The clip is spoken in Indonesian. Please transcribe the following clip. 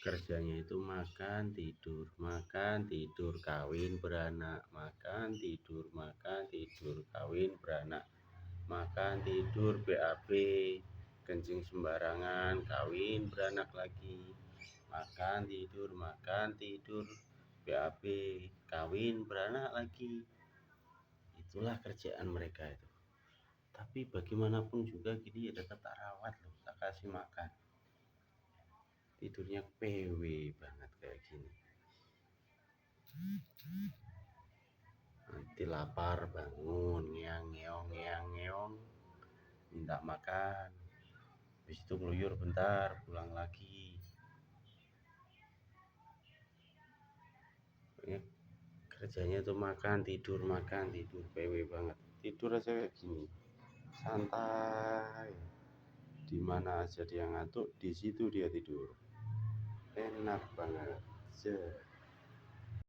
Kerjanya itu makan tidur kawin beranak, makan tidur kawin beranak, makan tidur BAB, kencing sembarangan kawin beranak lagi, makan tidur BAB kawin beranak lagi. Itulah kerjaan mereka itu. Tapi bagaimanapun juga gini ya tetap tak rawat loh, tak kasih makan. Tidurnya PW banget kayak gini. Nanti lapar bangun, ngeong, minta makan. Habis itu ngeluyur bentar, pulang lagi. Kerjanya tuh makan tidur PW banget. Tidur aja kayak gini, santai. Di mana aja dia ngantuk, di situ dia tidur. Enak banget.